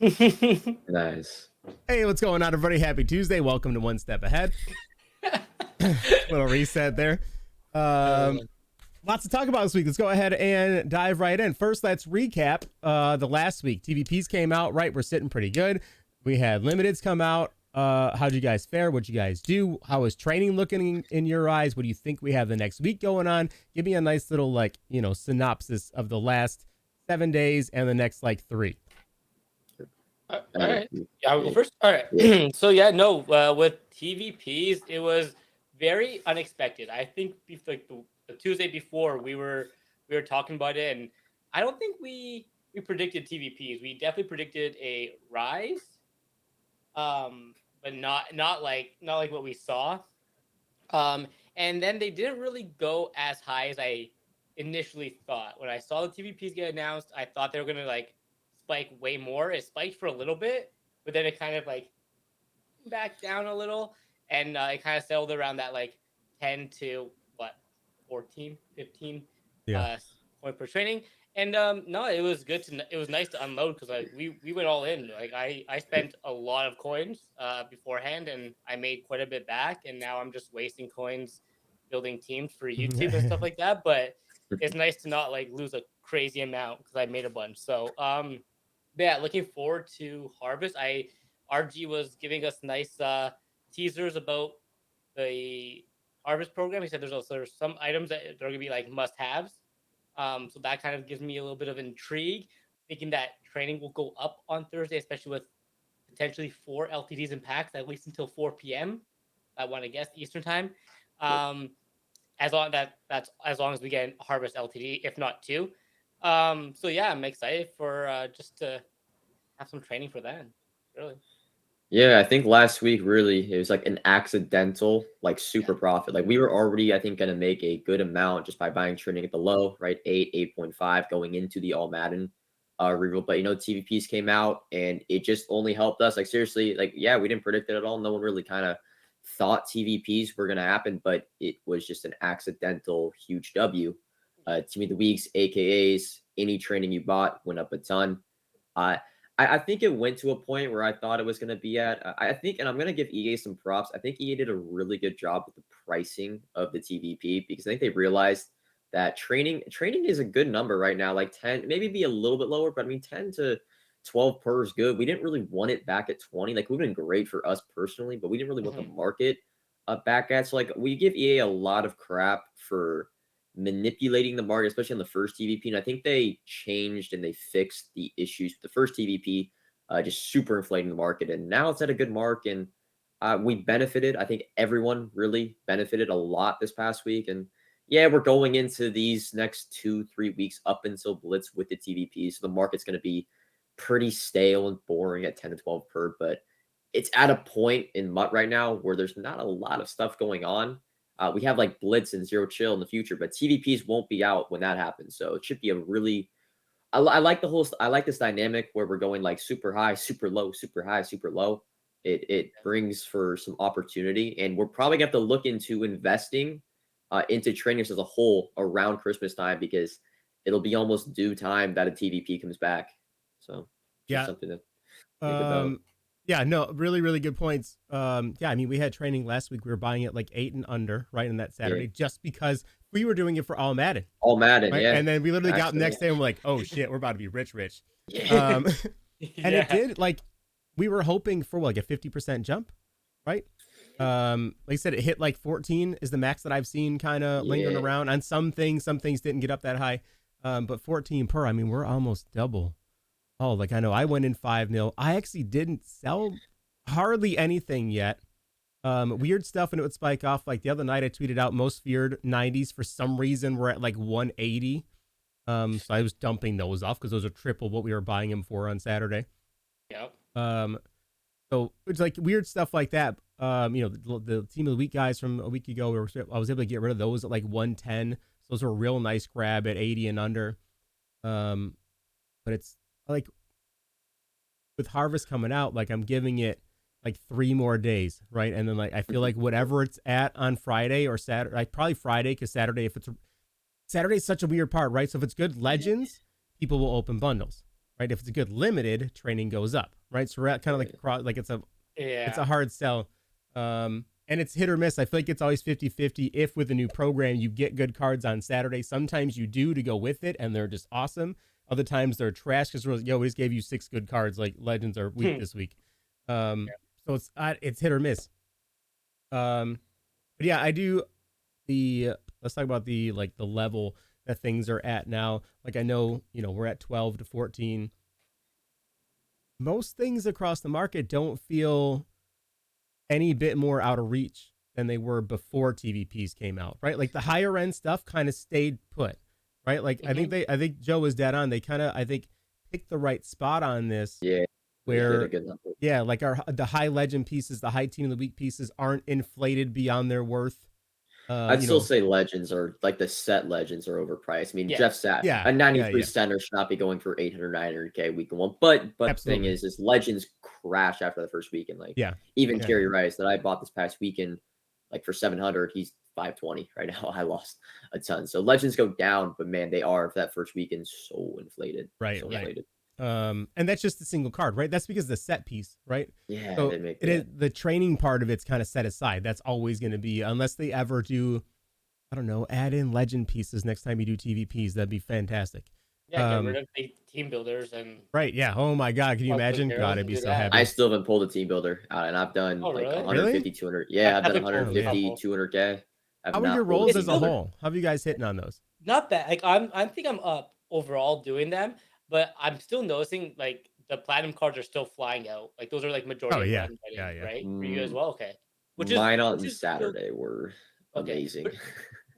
Nice. Hey, what's going on, everybody? Happy Tuesday. Welcome to One Step Ahead. Little reset there. Um, Uh, Lots to talk about this week. Let's go ahead and dive right in. First, let's recap the last week. TVPs came out, right? We're sitting pretty good. We had limiteds come out. How'd you guys fare? What'd you guys do? How is training looking in your eyes? What do you think we have the next week going on? Give me a nice little, synopsis of the last 7 days and the next, 3. all Uh, right. Yeah, I'll go first. All right. yeah. So yeah, no, with TVPs, it was very unexpected. I think like the Tuesday before we were talking about it, and I don't think we predicted TVPs. We definitely predicted a rise, but not like what we saw. Um, and then they didn't really go as high as I initially thought. When I saw the TVPs get announced, I thought they were gonna like spike way more. It spiked for a little bit, but then it kind of like back down a little, and it kind of settled around that like 10 to what 14, 15 Yeah. uh, point per training. And no, it was good it was nice to unload because like we went all in. Like I spent a lot of coins beforehand, and I made quite a bit back. And now I'm just wasting coins building teams for YouTube and stuff like that. But it's nice to not like lose a crazy amount because I made a bunch. So but yeah, looking forward to Harvest. RG was giving us nice teasers about the Harvest program. He said there's some items that are gonna be like must haves. So that kind of gives me a little bit of intrigue, thinking that training will go up on Thursday, especially with potentially 4 LTDs and packs at least until 4 p.m. I want to guess Eastern time. Um, that's as long as we get Harvest LTD, if not two. So yeah, I'm excited for just to have some training for that. Really. Yeah, I think last week really it was like an accidental, like Yeah. super profit. Like we were already, I think, gonna make a good amount just by buying training at the low, right? 8.5 going into the all Madden reroll. But TVPs came out and it just only helped us. Like seriously, like yeah, we didn't predict it at all. No one really kind of thought TVPs were gonna happen, but it was just an accidental huge W. Team of the weeks, AKAs, any training you bought went up a ton. Uh, I think it went to a point where I thought it was going to be at. I think, and I'm going to give EA some props. I think EA did a really good job with the pricing of the TVP because I think they realized that training is a good number right now. Like 10, maybe be a little bit lower, but I mean 10 to 12 per is good. We didn't really want it back at 20. Like, it would have been great for us personally, but we didn't really want the Mhm. market back at. So like we give EA a lot of crap for manipulating the market, especially on the first TVP. And I think they changed and they fixed the issues with the first TVP, just super inflating the market. And now it's at a good mark. And we benefited. I think everyone really benefited a lot this past week. And yeah, we're going into these next 2, 3 weeks up until Blitz with the TVP. So the market's going to be pretty stale and boring at 10 to 12 per. But it's at a point in MUT right now where there's not a lot of stuff going on. We have like Blitz and Zero Chill in the future, but TVPs won't be out when that happens. So it should be a really, I like I like this dynamic where we're going like super high, super low, super high, super low. It brings for some opportunity, and we're probably gonna have to look into investing into trainers as a whole around Christmas time because it'll be almost due time that a TVP comes back. So just Yeah. something to think about. Um, yeah, no, really, really good points. Yeah, I mean, we had training last week. We were buying it like 8 and under, right, on that Yeah, Saturday, just because we were doing it for all Madden, all Madden, right? yeah, And then we literally got the actually, next day and we're like, oh shit, we're about to be rich, rich. yeah. Um, and it Yeah. did like we were hoping for like a 50% jump, right? Like I said, it hit like 14 is the max that I've seen kind of lingering Yeah, around on some things didn't get up that high. But 14 per, I mean, we're almost double. Oh, like I know I went in 5-0. I actually didn't sell hardly anything yet. Weird stuff and it would spike off. Like the other night I tweeted out most feared 90s for some reason we're at like 180. So I was dumping those off because those are triple what we were buying them for on Saturday. Yep. Um, so it's like weird stuff like that. The team of the week guys from a week ago, I was able to get rid of those at like 110. So those were a real nice grab at 80 and under. Um, but it's like with Harvest coming out, like I'm giving it like 3 more days, right? And then like I feel like whatever it's at on Friday or Saturday, like probably Friday, because Saturday's such a weird part, right? So if it's good legends, people will open bundles, right? If it's a good limited, training goes up, right? So we're at kind of like it's a hard sell. And it's hit or miss. I feel like it's always 50-50. If with a new program you get good cards on Saturday, sometimes you do to go with it and they're just awesome. Other times they're trash because we just gave you 6 good cards, like Legends are weak this week. So it's hit or miss. But yeah, I do let's talk about the level that things are at now. Like I know, we're at 12 to 14. Most things across the market don't feel any bit more out of reach than they were before TVPs came out, right? Like the higher end stuff kind of stayed put, right? Like I think Joe was dead on. They kind of, I think, picked the right spot on this. Yeah. Where, like the high legend pieces, the high team of the week pieces aren't inflated beyond their worth. I'd still say legends are like the set legends are overpriced. I mean, Jeff Satt, a 93 center should not be going for 800, 900K week one. But the thing is legends crash after the first weekend. Like, even Kerry Rice that I bought this past weekend, like for 700, he's 520 right now. I lost a ton. So legends go down, but man, they are for that first weekend so inflated. Right. And that's just a single card, right? That's because the set piece, right? Yeah. So it is the training part of it's kind of set aside. That's always going to be, unless they ever do, I don't know, add in legend pieces next time you do TVPs. That'd be fantastic. Yeah, get rid of the team builders and Yeah. Oh my God, can you imagine? God, I'd be so happy. I still haven't pulled a team builder out, and I've done 150, 200. Yeah, I've done 150, 200K. How are your rolls as a whole? How have you guys hitting on those? Not bad. Like I think I'm up overall doing them. But I'm still noticing like the platinum cards are still flying out. Like those are like majority. Right? For you as well, okay. Mine on Saturday were amazing.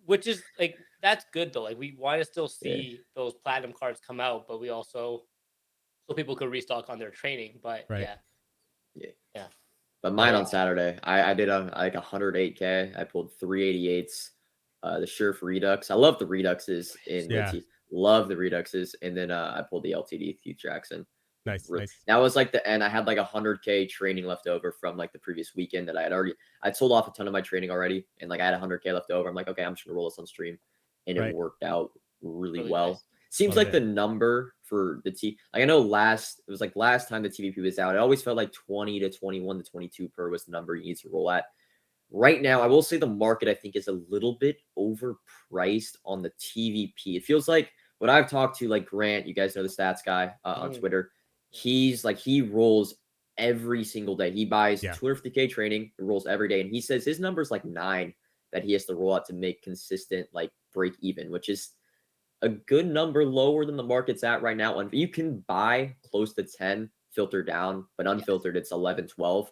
Which is like that's good though. Like we want to still see those platinum cards come out, but we also so people could restock on their training. But yeah. But mine on Saturday, I did like 108K. I pulled 388s. The Sheriff Redux. I love the Reduxes in the love the Reduxes, and then I pulled the LTD Keith Jackson. Nice. That was like the end. I had like 100K training left over from like the previous weekend that I sold off a ton of my training already, and like I had 100K left over. I'm like, okay, I'm just gonna roll this on stream, and it worked out really well. Nice. Seems like the number for the like I know last time the TVP was out, it always felt like 20 to 21 to 22 per was the number you need to roll at. Right now, I will say the market, I think, is a little bit overpriced on the TVP. It feels like what I've talked to, like Grant, you guys know the stats guy on Twitter. He's like, he rolls every single day. He buys 250K training, rolls every day. And he says his number is like 9 that he has to roll out to make consistent, like break even, which is a good number lower than the market's at right now. And you can buy close to 10 filtered down, but unfiltered, it's 11, 12.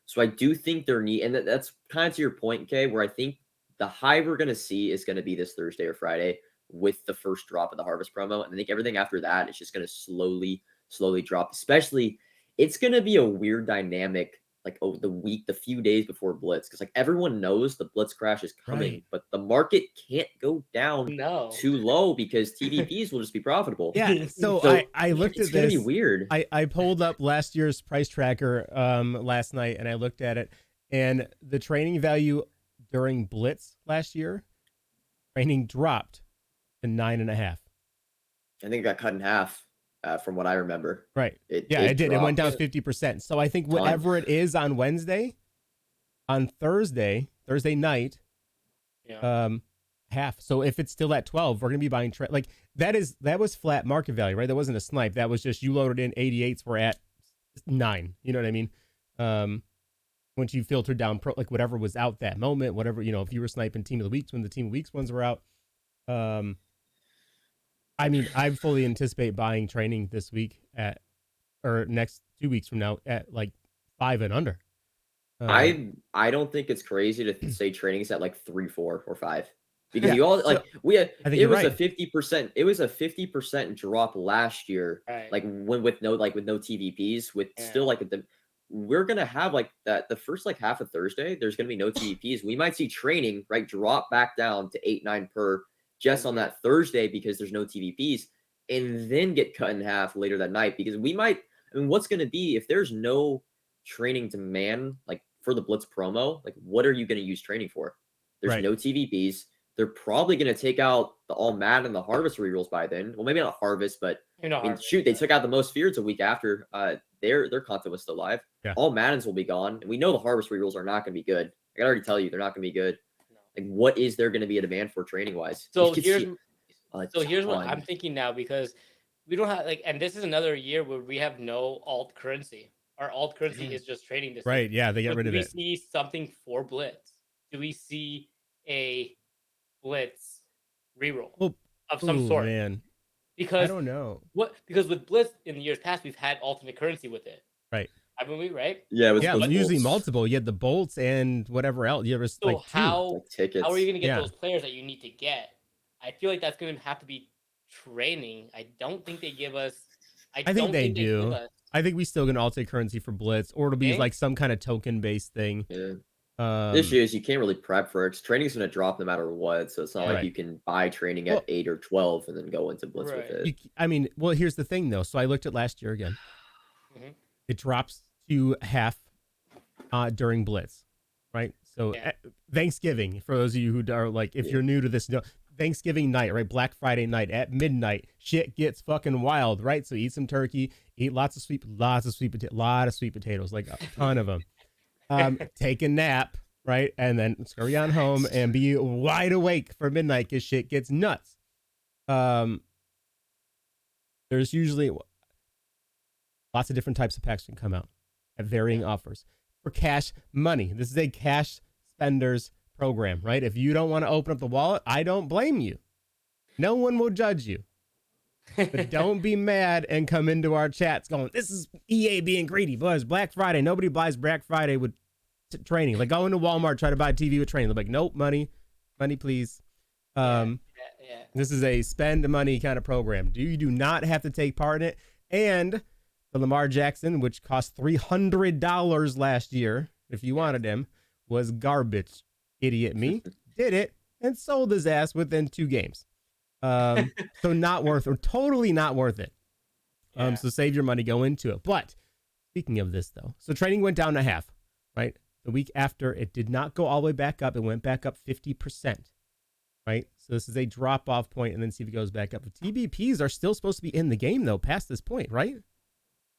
So I do think they're neat. And that's kind of to your point, Kay, where I think the high we're going to see is going to be this Thursday or Friday with the first drop of the Harvest promo. And I think everything after that is just going to slowly drop. Especially, it's going to be a weird dynamic like over the few days before Blitz. Because like everyone knows the Blitz crash is coming, but the market can't go down too low because TVPs will just be profitable. Yeah. So I looked at this. It's going to be weird. I pulled up last year's price tracker last night and I looked at it, and the training value during Blitz last year, training dropped to 9.5. I think it got cut in half. From what I remember. Right. It did. It went down 50%. So I think whatever it is on Wednesday, on Thursday night, half. So if it's still at 12, we're going to be buying like that was flat market value, right? That wasn't a snipe. That was just you loaded in 88s, we're at 9. You know what I mean? Once you filtered down like whatever was out that moment, whatever, if you were sniping team of the weeks when the team of the weeks ones were out, I mean, I fully anticipate buying training this week or next 2 weeks from now at like 5 and under. I don't think it's crazy to say training's at like 3, 4, or 5 because you all like it was a 50%. It was a 50% drop last year, like with no TVPs with still like we're gonna have like that the first like half of Thursday. There's gonna be no TVPs. We might see training drop back down to 8, 9 per. Just on that Thursday because there's no TVPs, and then get cut in half later that night because what's going to be if there's no training demand like for the Blitz promo, like what are you going to use training for? There's no TVPs, they're probably going to take out the all Madden and the Harvest rerules by then. Well, maybe not Harvest, but You know, I mean, shoot, they took out the most feared a week after their content was still live. Yeah. All Maddens will be gone, and we know the Harvest rerules are not going to be good. I can already tell you they're not going to be good. No. Like, what is there going to be a demand for training wise? So here's what ton. I'm thinking now, because we don't have like, and this is another year where we have no alt currency. Our alt currency is just trading this Right. year. Yeah, they get rid of it. Do we see something for Blitz? Do we see a Blitz reroll of some sort? Man. Because I don't know. Because with Blitz in the years past, we've had alternate currency with it. Right. Haven't we? Right. Yeah, it was usually bolts. multiple. You had the bolts and whatever else. You ever So like how tickets. are you going to get those players that you need to get? I feel like that's going to have to be training. I don't think they give us. I think they do. I think we still get an alternate currency for Blitz, or it'll be like some kind of token based thing. Yeah. The issue is you can't really prep for it. Training's going to drop no matter what, so it's not like you can buy training at 8 or 12 and then go into Blitz with it. I mean, well, here's the thing though. So I looked at last year again. It drops to half during Blitz, right? So Thanksgiving, for those of you who are like, if you're new to this, Thanksgiving night, right? Black Friday night at midnight, shit gets fucking wild, right? So eat some turkey, eat lots of sweet potatoes, like a ton of them. Take a nap, right? And then scurry on home and be wide awake for midnight because shit gets nuts. There's usually lots of different types of packs can come out at varying offers for cash money. This is a cash spenders program, right? If you don't want to open up the wallet, I don't blame you. No one will judge you. But don't be mad and come into our chats going, this is EA being greedy. Boys, Black Friday. Nobody buys Black Friday with training. Like, go into Walmart, try to buy a TV with training. They're like, nope, money, please. This is a spend money kind of program. You do not have to take part in it. And the Lamar Jackson, which cost $300 last year, if you wanted him, was garbage. Idiot me did it and sold his ass within 2 games. So not worth, or totally not worth it. So save your money, go into it. But speaking of this though, so training went down to half, right? The week after, it did not go all the way back up. It went back up 50%, right? So this is a drop off point, and then see if it goes back up. The TVPs are still supposed to be in the game though, past this point, right?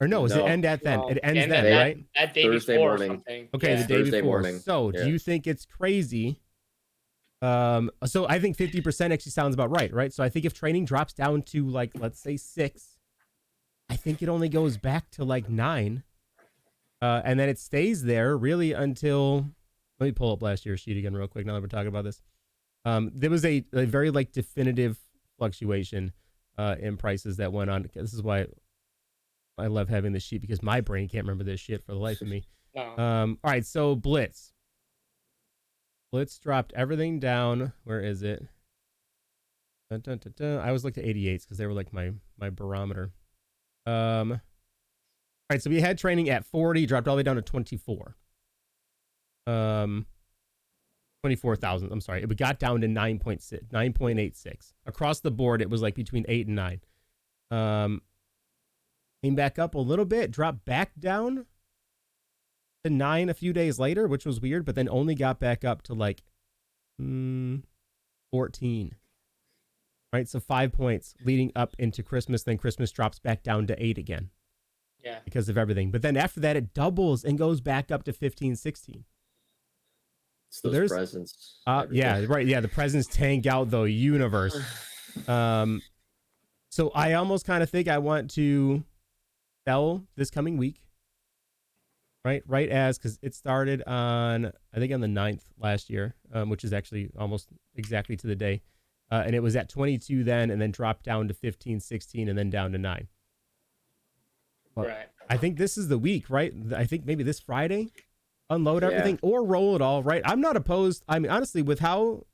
Or no, does it end at then? It ends then, right? That day Thursday before morning. or something. Okay, the day Thursday before. morning. So do you think it's crazy? So I think 50% actually sounds about right? So I think if training drops down to like, let's say 6, I think it only goes back to like 9. And then it stays there really until, let me pull up last year's sheet again real quick now that we're talking about this. There was a very like definitive fluctuation in prices that went on. This is why I love having this sheet, because my brain can't remember this shit for the life of me. All right, so Blitz dropped everything down. Where is it? Dun, dun, dun, dun. I always looked at 88s because they were like my barometer. All right, so we had training at 40, dropped all the way down to 24. 24,000. I'm sorry. It got down to 9.86. Across the board, it was like between 8 and 9. Came back up a little bit, dropped back down to 9 a few days later, which was weird, but then only got back up to like 14. Right, so 5 points leading up into Christmas. Then Christmas drops back down to 8 again. Yeah. Because of everything. But then after that, it doubles and goes back up to 15, 16. So those presents. Yeah, right. Yeah, the presents tank out the universe. So I almost kind of think I want to sell this coming week. Right as, because it started on, I think on the 9th last year, which is actually almost exactly to the day. And it was at 22 then, and then dropped down to 15, 16, and then down to 9. Well, right. I think this is the week, right? I think maybe this Friday, unload everything or roll it all, right? I'm not opposed. I mean, honestly, with how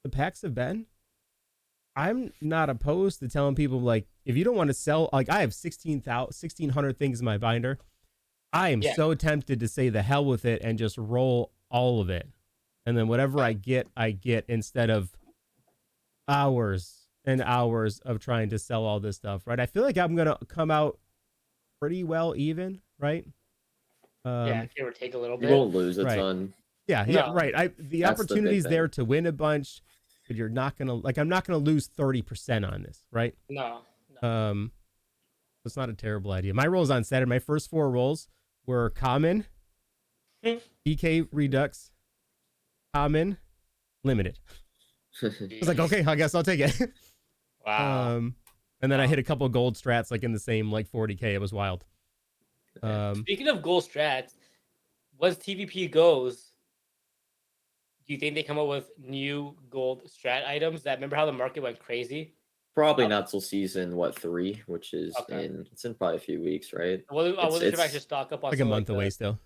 the packs have been, I'm not opposed to telling people, like, if you don't want to sell, like, I have 1,600 things in my binder. I am so tempted to say the hell with it and just roll all of it. And then whatever I get instead of hours and hours of trying to sell all this stuff, right? I feel like I'm going to come out pretty well even, right? Give or take a little bit. You won't lose a ton. Yeah, right. The opportunity's there to win a bunch. but you're not gonna I'm not gonna lose 30% on this, right? No. It's not a terrible idea. My rolls on Saturday, my first 4 rolls were common, DK Redux, common, limited. I was like, okay, I guess I'll take it. Wow. And then I hit a couple of gold strats in the same 40K. It was wild. Speaking of gold strats, once TVP goes, do you think they come up with new gold strat items? Remember how the market went crazy? Probably not till season 3, which is it's in probably a few weeks, right? I wasn't sure if I should stock up on a month away still.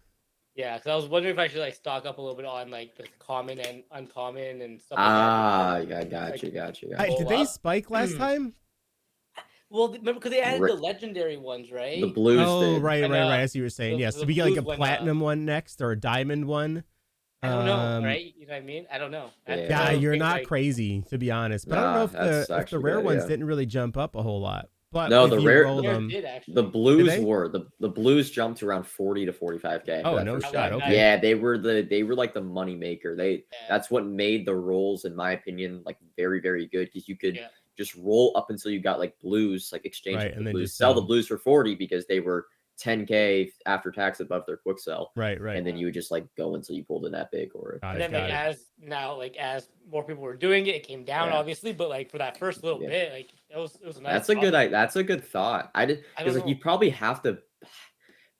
Yeah, because I was wondering if I should stock up a little bit on the common and uncommon and stuff like that. I got you. Did they spike last time? Well, remember because they added the legendary ones, right? The blues. Oh, right. As you were saying, yes. To be a platinum one next or a diamond one. I don't know, right? You know what I mean? I don't know. Yeah, you're not crazy, to be honest. But I don't know if the rare ones didn't really jump up a whole lot. But no, the rare the blues were the blues jumped around 40 to 45K. Oh, no shot. Okay. Yeah, they were like the money maker. That's what made the rolls, in my opinion, very, very good, because you could just roll up until you got blues, exchange and the then blues, sell the blues for 40 because they were 10K after tax above their quick sell. Right. And then you would just go until you pulled an epic or. And then as more people were doing it, it came down obviously. But for that first little bit, it was a nice. That's a good thought. Because you probably have to.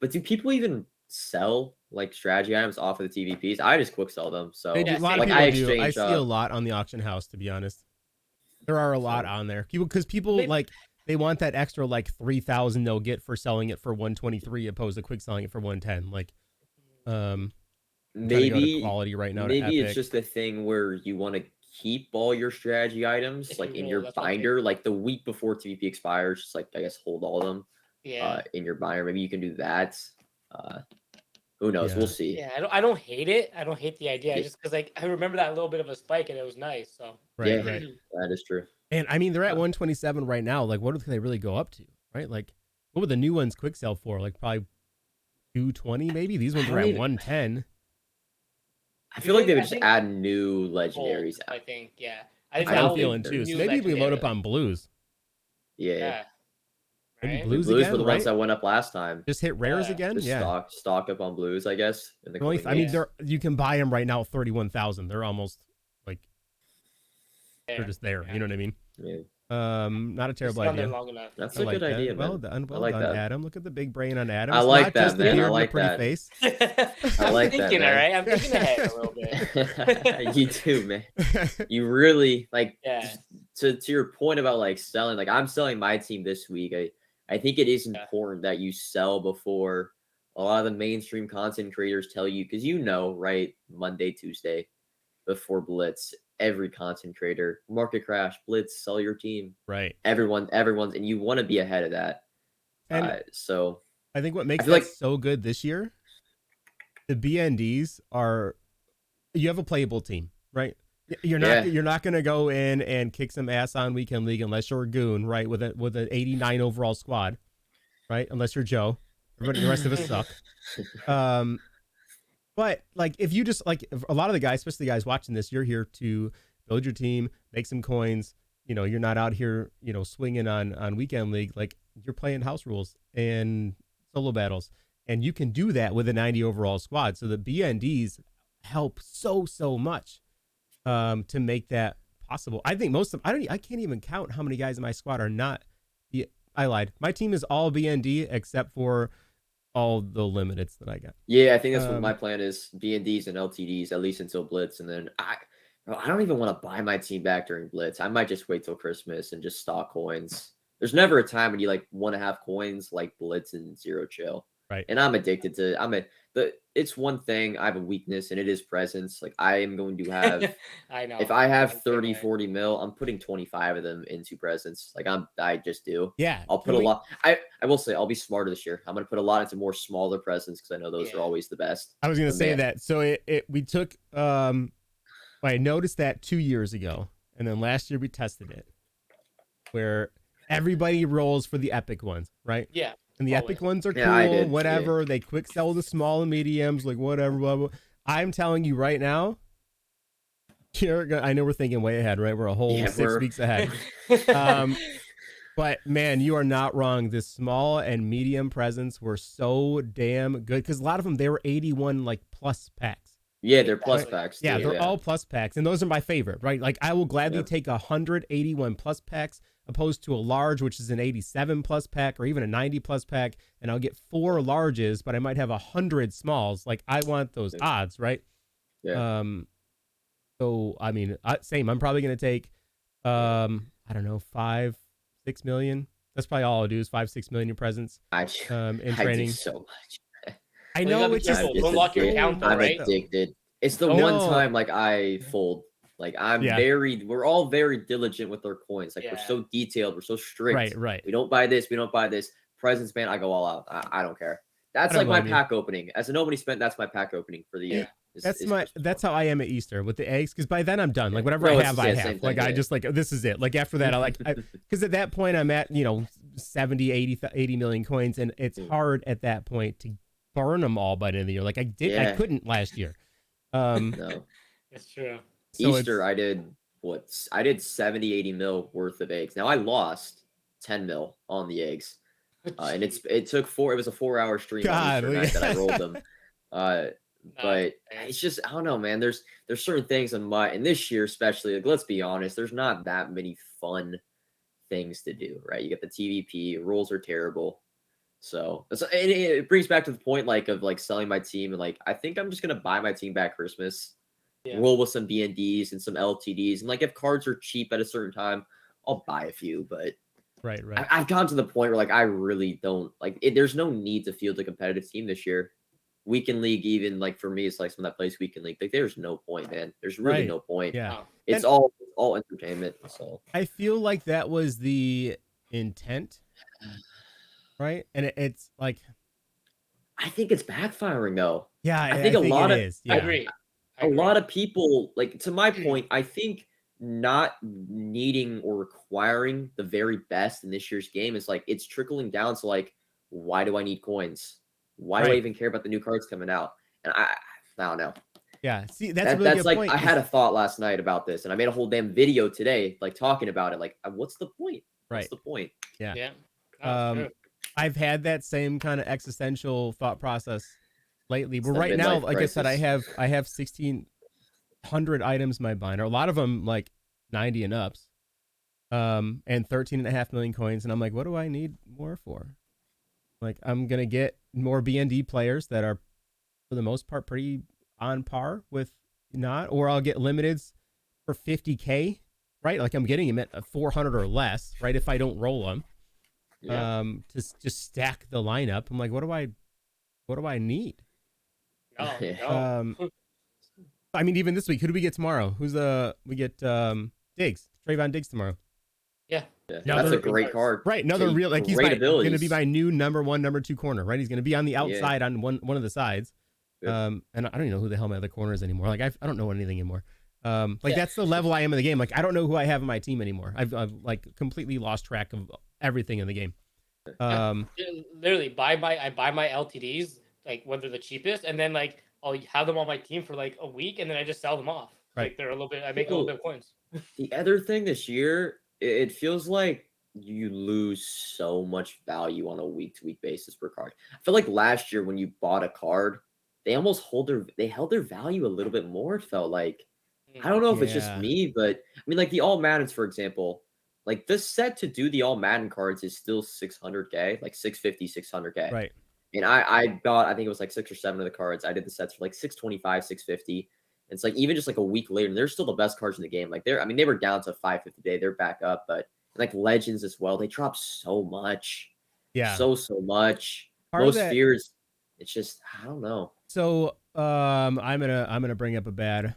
But do people even sell strategy items off of the TVPs? I just quick sell them. So a lot of people do. I see a lot on the auction house, to be honest. There are a lot on there because people they want that extra 3,000 they'll get for selling it for 123 opposed to quick selling it for 110. Maybe quality right now. Maybe it's just a thing where you want to keep all your strategy items in your binder, the week before TVP expires. Just I guess hold all of them. In your binder. Maybe you can do that. Who knows? We'll see. Yeah, I don't hate it. I don't hate the idea. Just because I remember that little bit of a spike and it was nice. So right. That is true. And I mean, they're at 127 right now. What can they really go up to? Right? What would the new ones quick sell for? Probably 220 maybe. These ones are at 110. I feel like they would just add new legendaries. I think, yeah. I'm feeling too. So maybe we load up on blues. Yeah. Maybe right? blues again, were the ones that went up last time. Just hit rares again. Just stock up on blues, I guess. You can buy them right now, 31,000. They're almost they're just there. You know what I mean? Yeah. Not a terrible idea. That's a good idea, man. Well done, Adam. Look at the big brain on Adam. I like that, man. I like that. Face. I like that, man. All right, I'm thinking ahead a little bit. You too, man. You really to your point about selling. I'm selling my team this week. I think it is important that you sell before a lot of the mainstream content creators tell you, because right, Monday, Tuesday before Blitz, every content creator, market crash, Blitz, sell your team. Right. Everyone's, and you want to be ahead of that. And so I think what makes it so good this year, the BNDs you have a playable team, right? You're not going to go in and kick some ass on Weekend League unless you're a goon, right? With an 89 overall squad, right? Unless you're Joe. Everybody, the rest of us suck. But if you just if a lot of the guys, especially the guys watching this, you're here to build your team, make some coins. You're not out here, swinging on Weekend League. You're playing house rules and solo battles, and you can do that with a 90 overall squad. So the BNDs help so much to make that possible. I think I can't even count how many guys in my squad are not. I lied. My team is all BND except for all the limiteds that I got. Yeah, I think that's what my plan is. BNDs and LTDs, at least until Blitz. And then I don't even want to buy my team back during Blitz. I might just wait till Christmas and just stock coins. There's never a time when you want to have coins like Blitz and Zero Chill. Right. And I'm addicted to it's one thing. I have a weakness, and it is presence. I am going to have I know. If I have 30, 40 mil, I'm putting 25 of them into presence. I just do. Yeah. I'll put a lot. I will say I'll be smarter this year. I'm going to put a lot into more smaller presents because I know those are always the best. I was going to say that. So we took I noticed that 2 years ago, and then last year we tested it where everybody rolls for the epic ones, right? Yeah. And the epic ones are cool, whatever. Yeah. They quick sell the small and mediums, whatever, blah, blah. I'm telling you right now, I know we're thinking way ahead, right? We're a whole 6 weeks ahead. But man, you are not wrong. The small and medium presents were so damn good because a lot of them, they were 81 like plus packs. Yeah, they're plus packs. Yeah, they're all plus packs, and those are my favorite, right? Like I will gladly take 181 plus packs opposed to a large, which is an 87 plus pack or even a 90 plus pack, and I'll get 4 larges, but I might have 100 smalls. Like I want those odds, right? Yeah. So I mean, same. I'm probably gonna take, I don't know, 5-6 million. That's probably all I'll do is 5-6 million presents. In training. Do so much. I know it's just don't lock your account though, I'm right? addicted. It's the one time like I fold. Like we're all very diligent with our coins. Like we're so detailed, we're so strict. Right. We don't buy this, we don't buy this. Presents, man, I go all out. I don't care. That's like my pack opening. As a nobody spent, that's my pack opening for the year. That's how I am at Easter with the eggs, because by then I'm done. Like whatever I have. Like I just like this is it. Like after that, because at that point I'm at 70, 80 million coins, and it's hard at that point to burn them all by the end of the year. Like I couldn't last year. No, it's true. So Easter, I did 70, 80 mil worth of eggs. Now I lost 10 mil on the eggs. And it took it was a 4-hour stream on Easter night that I rolled them. But it's just, I don't know, man. There's certain things in this year, especially, like, let's be honest, there's not that many fun things to do, right? You get the TVP, rules are terrible. So it brings back to the point of selling my team, and I think I'm just gonna buy my team back Christmas, roll with some BNDs and some LTDs, and if cards are cheap at a certain time, I'll buy a few. But right. I've gotten to the point where I really don't there's no need to field a competitive team this year. Weekend league, even for me, it's someone that plays weekend league. There's no point, man. There's really no point. Yeah, it's all entertainment. So I feel like that was the intent, right? And it's I think it's backfiring though. Yeah, I think a lot of I agree. A lot of people, to my point, I think not needing or requiring the very best in this year's game is it's trickling down to why do I need coins? Why do I even care about the new cards coming out? And I don't know. Yeah, see, that's a really good point. I had a thought last night about this, and I made a whole damn video today, talking about it. What's the point? What's the point? Yeah. I've had that same kind of existential thought process lately. But right now, like crisis. I said, I have 1,600 items in my binder. A lot of them 90 and ups, and 13.5 million coins. And I'm like, what do I need more for? I'm gonna get more BND players that are, for the most part, pretty on par with or I'll get limiteds for 50K, right? I'm getting them at 400 or less, right? If I don't roll them, to just stack the lineup. I'm like, what do I need? No. I mean, even this week, who do we get tomorrow? We get Diggs, Trayvon Diggs tomorrow. Yeah. That's a great card. Right. Another real, he's going to be my new number 1, number 2 corner, right? He's going to be on the outside on one of the sides. And I don't even know who the hell my other corner is anymore. I don't know anything anymore. That's the level I am in the game. I don't know who I have in my team anymore. I've completely lost track of everything in the game. Literally I buy my LTDs, when they're the cheapest, and then I'll have them on my team for a week, and then I just sell them off. Right. They're I make a little bit of coins. The other thing this year, it feels like you lose so much value on a week-to-week basis per card. I feel like last year when you bought a card, they almost held their value a little bit more. It felt like, I don't know if it's just me, but I mean, the All Maddens, for example, this set to do the All Madden cards is still 600K, 650, 600K. Right. And I got, I think it was 6 or 7 of the cards. I did the sets for 625, 650. It's even just a week later, and they're still the best cards in the game. They were down to 550 today. They're back up, but Legends as well. They drop so much. Yeah. So much. Most fears. It's just, I don't know. So I'm gonna bring up a bad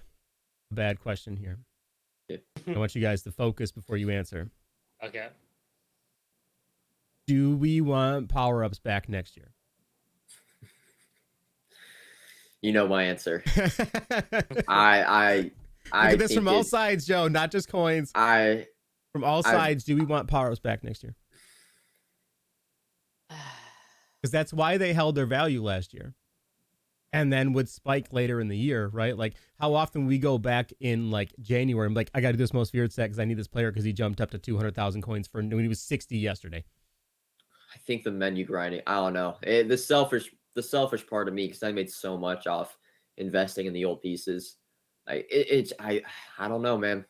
question here. Yeah. I want you guys to focus before you answer. Okay. Do we want power-ups back next year? You know my answer. I Look at this from all sides, Joe, not just coins. From all sides, do we want power-ups back next year? Because that's why they held their value last year. and then would spike later in the year, right? Like how often we go back in like January and like, I got to do this most feared set because I need this player because he jumped up to 200,000 coins when he was 60 yesterday. I think the menu grinding. I don't know. The selfish part of me, because I made so much off investing in the old pieces. I don't know, man.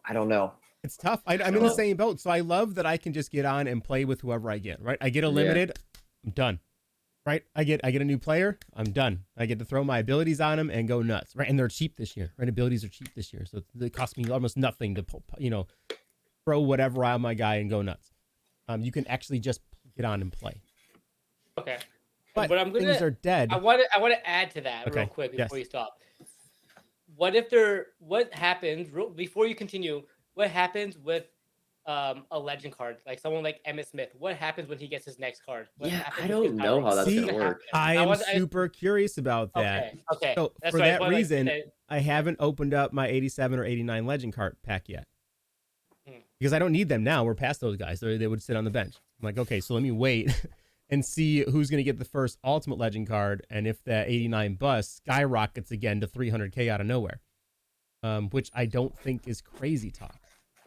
I don't know. It's tough. I'm in the same boat. So I love that I can just get on and play with whoever I get, right? I get a limited, I'm done. Right? I get a new player, I'm done. I get to throw my abilities on them and go nuts, right? And they're cheap this year, right? Abilities are cheap this year. So it costs me almost nothing to, throw whatever on my guy and go nuts. You can actually just get on and play. Okay. But things are dead. I want to add to that real quick before you stop. What happens before you continue? What happens with a legend card, like someone like Emmitt Smith? What happens when he gets his next card? I don't know how that's gonna work. I am super curious about that. Okay. So for that reason, I haven't opened up my 87 or 89 legend card pack yet. Because I don't need them now. We're past those guys. They would sit on the bench. I'm like, okay, so let me wait and see who's going to get the first ultimate legend card. And if that 89 bus skyrockets again to 300K out of nowhere, which I don't think is crazy talk,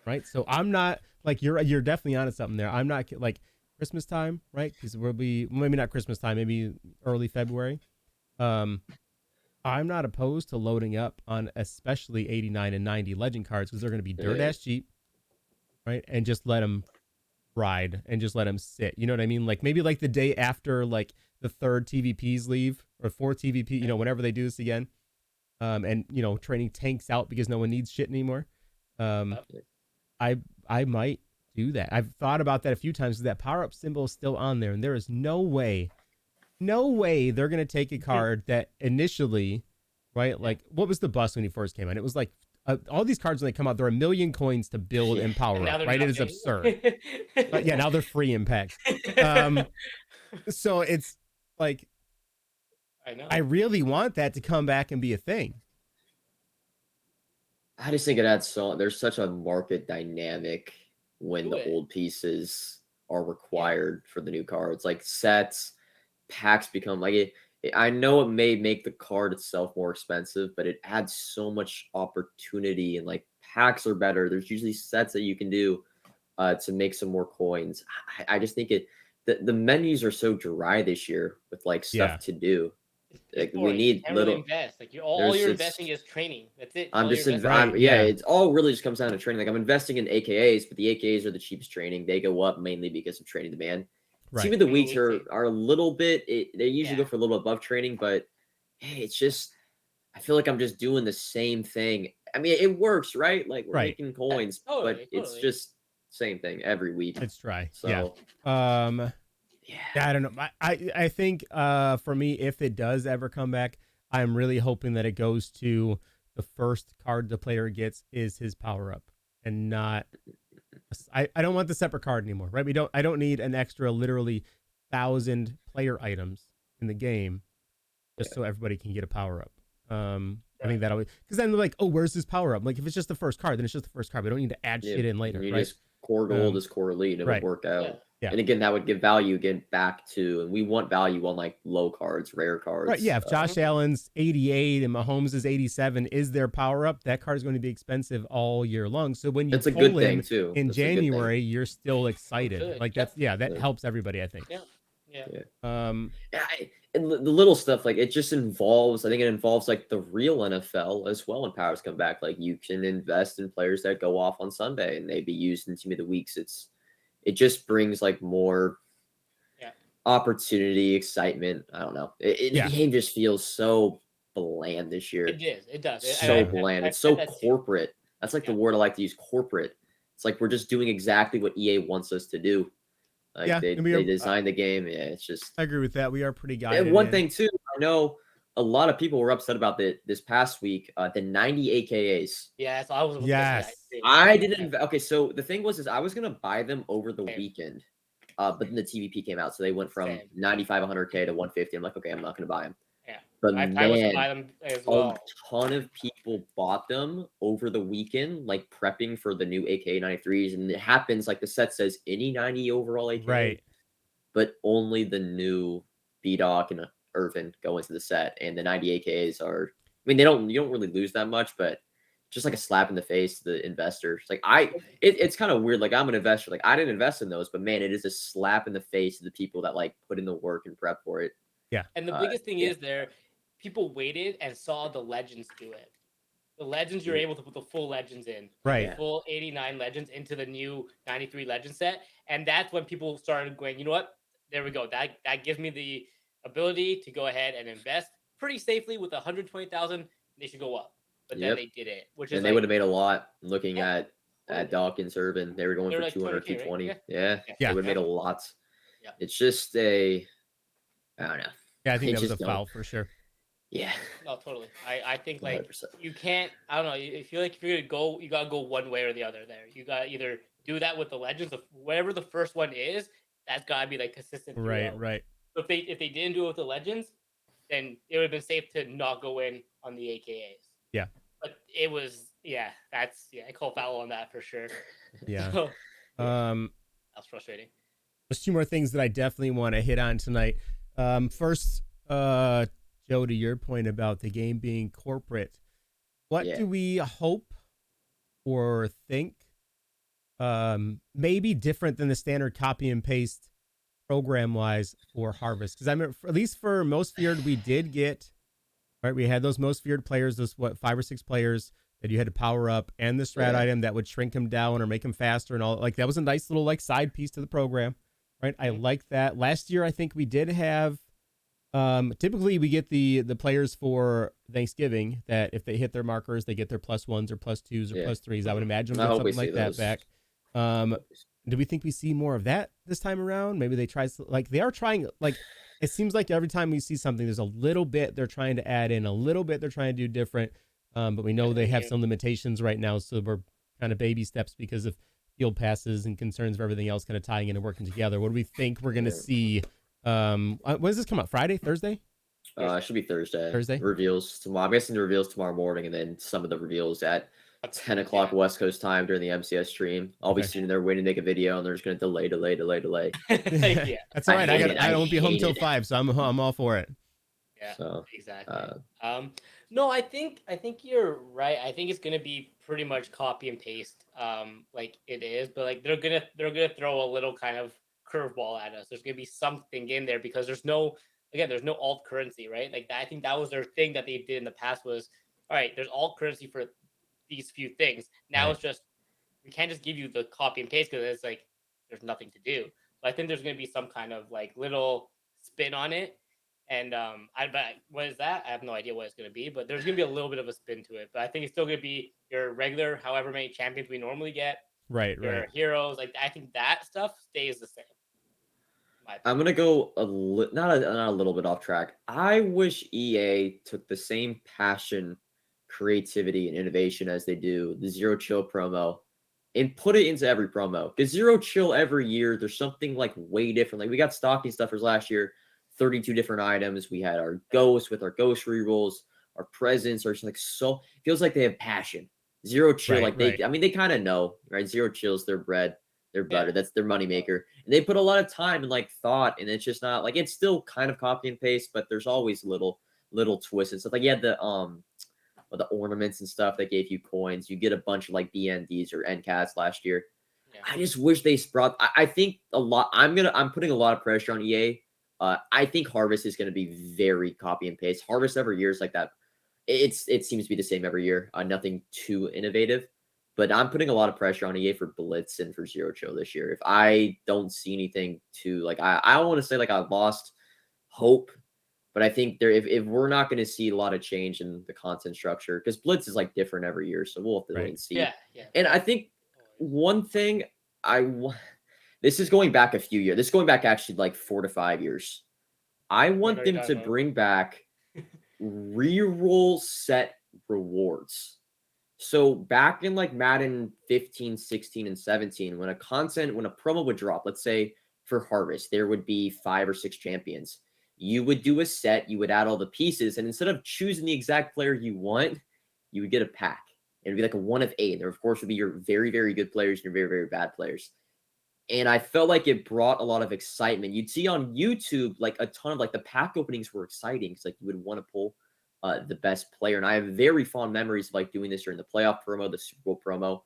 right? So I'm not like, you're definitely onto something there. I'm not like Christmas time, right? Because we'll be, maybe not Christmas time, maybe early February. I'm not opposed to loading up on especially 89 and 90 legend cards because they're going to be dirt ass cheap. Right. And just let them ride and just let them sit. You know what I mean? Like maybe like the day after like the third TVPs leave or fourth TVP, whenever they do this again. And, training tanks out because no one needs shit anymore. I might do that. I've thought about that a few times. That power up symbol is still on there. And there is no way they're going to take a card that initially, right? Like what was the bust when he first came out? It was like, all these cards when they come out, they're 1 million coins to build and power up, right? It is absurd. But yeah, now they're free in packs. So it's like, I know. I really want that to come back and be a thing. I just think it adds there's such a market dynamic when the old pieces are required for the new cards. Like sets, packs become like it. I know it may make the card itself more expensive, but it adds so much opportunity, and like packs are better. There's usually sets that you can do to make some more coins. I just think the menus are so dry this year with like stuff to do. Like we need little invest. Like all you're investing is training. That's it. It's all really just comes down to training. Like I'm investing in AKAs, but the AKAs are the cheapest training. They go up mainly because of training demand. Right. Team of the weeks are a little bit. They usually go for a little above training, but hey, it's just I feel like I'm just doing the same thing. I mean, it works, right? Like we're making coins, but it's just same thing every week. It's dry. So, I don't know. I think for me, if it does ever come back, I'm really hoping that it goes to the first card the player gets is his power up, and not. I don't want the separate card anymore, right? I don't need an extra literally 1,000 player items in the game just so everybody can get a power up. I think that'll because then they're like, oh, where's this power up? Like if it's just the first card, then it's just the first card. We don't need to add shit in later. You right? just core gold is core elite. It would work out. Yeah. And again, that would give value back to, and we want value on like low cards, rare cards. Right. Yeah. If Josh Allen's 88 and Mahomes is 87 is their power up, that card is going to be expensive all year long. So when you that's a good thing too. In January, you're still excited. Like that helps everybody, I think. And the little stuff, like it just involves, I think it involves like the real NFL as well when powers come back. Like you can invest in players that go off on Sunday and they be used in Team of the Weeks. It just brings like more opportunity, excitement. I don't know. The game just feels so bland this year. It does. So bland. It's so corporate. That's like the word I like to use, corporate. It's like we're just doing exactly what EA wants us to do. Like they designed the game. Yeah, it's just. I agree with that. We are pretty guided. And one thing too, I know a lot of people were upset about this past week. The 90 AKAs. Yes, I was. I didn't. Okay, so the thing was, I was gonna buy them over the weekend, but then the TVP came out, so they went from 95, 100K to 150. I'm like, okay, I'm not gonna buy them. Yeah, but I was gonna buy them as well. A ton of people bought them over the weekend, like prepping for the new AKA 93s, and it happens like the set says any 90 overall AKA, right? But only the new BDOC and Irvin go into the set, and the 90 AKs are. I mean, you don't really lose that much, but just like a slap in the face to the investors. Like it's kind of weird. Like I'm an investor. Like I didn't invest in those, but man, it is a slap in the face to the people that like put in the work and prep for it. Yeah. And the biggest thing is people waited and saw the legends do it. The legends, you're able to put the full legends in, right? The full 89 legends into the new 93 legend set, and that's when people started going, you know what? There we go. That gives me the ability to go ahead and invest pretty safely with 120,000. They should go up, but then they did it, which is and they would have made a lot. Looking at Dawkins, Irvin, they were going for like 200, 200K, 220. right? Yeah, they would have made a lot. Yeah. It's just I don't know. Yeah, I think that was a foul for sure. Yeah. No, totally. I think like 100%. you can't. I don't know. I feel like if you're gonna go, you gotta go one way or the other. There, you gotta either do that with the legends, of whatever the first one is. That's gotta be like consistent. Right, right. So if they didn't do it with the legends, then it would have been safe to not go in on the AKAs. Yeah. But it was that's I call foul on that for sure. Yeah. So, that's frustrating. There's two more things that I definitely want to hit on tonight. First, Joe, to your point about the game being corporate, what do we hope or think maybe different than the standard copy and paste program wise for Harvest? Because I mean, at least for Most Feared, we did get, right, we had those Most Feared players, those 5 or 6 players that you had to power up, and the strat item that would shrink them down or make them faster and all. Like that was a nice little like side piece to the program, right? I like that. Last year, I think we did have. Typically we get the players for Thanksgiving that if they hit their markers, they get their +1s or +2s or +3s. I would imagine we'll get something like that back. Do we think we see more of that this time around? Maybe they are trying, like, it seems like every time we see something, there's a little bit they're trying to add in, a little bit they're trying to do different. But we know they have some limitations right now. So we're kind of baby steps because of field passes and concerns of everything else kind of tying in and working together. What do we think we're going to see? When does this come out? Friday, Thursday? It should be Thursday. Thursday reveals tomorrow. I'm guessing the reveals tomorrow morning, and then some of the reveals at 10 o'clock West Coast time during the MCS stream. I'll be sitting there waiting to make a video, and they're just going to delay. Yeah, that's all right. I won't be home till 5, so I'm all for it. Yeah, so, exactly. No, I think you're right. I think it's gonna be pretty much copy and paste, like it is, but like they're gonna throw a little kind of curveball at us. There's gonna be something in there because there's no alt currency, right? Like I think that was their thing that they did in the past was, all right, there's alt currency for these few things. Now it's just we can't just give you the copy and paste because it's like there's nothing to do. So I think there's gonna be some kind of like little spin on it. And but what is that? I have no idea what it's going to be, but there's going to be a little bit of a spin to it. But I think it's still going to be your regular, however many champions we normally get. Your heroes, like I think that stuff stays the same. I'm gonna go not a little bit off track. I wish EA took the same passion, creativity, and innovation as they do the Zero Chill promo, and put it into every promo. Because Zero Chill every year, there's something like way different. Like we got stocking stuffers last year. 32 different items. We had our ghosts with our ghost rerolls, our presents, or like so feels like they have passion. Zero Chill, they kind of know, right? Zero Chill's their bread, their butter. That's their moneymaker. And they put a lot of time and like thought, and it's just not like it's still kind of copy and paste, but there's always little twists and stuff. Like you had the ornaments and stuff that gave you coins. You get a bunch of like BNDs or NCATs last year. Yeah. I just wish they brought. I think a lot. I'm putting a lot of pressure on EA. I think Harvest is going to be very copy and paste. Harvest every year is like that. It seems to be the same every year. Nothing too innovative, but I'm putting a lot of pressure on EA for Blitz and for Zero Chill this year. If I don't see anything to like, I don't want to say like I've lost hope, but I think if we're not going to see a lot of change in the content structure, because Blitz is like different every year, so we'll have to wait and see. Yeah. And I think one thing this is going back a few years. This is going back actually like 4 to 5 years. I want them to bring back reroll set rewards. So back in like Madden 15, 16, and 17, when a promo would drop, let's say for Harvest, there would be 5 or 6 champions. You would do a set, you would add all the pieces, and instead of choosing the exact player you want, you would get a pack. It would be like a 1 of 8. There, of course, would be your very, very good players and your very, very bad players. And I felt like it brought a lot of excitement. You'd see on YouTube like a ton of like the pack openings were exciting because like you would want to pull the best player. And I have very fond memories of like doing this during the playoff promo, the Super Bowl promo.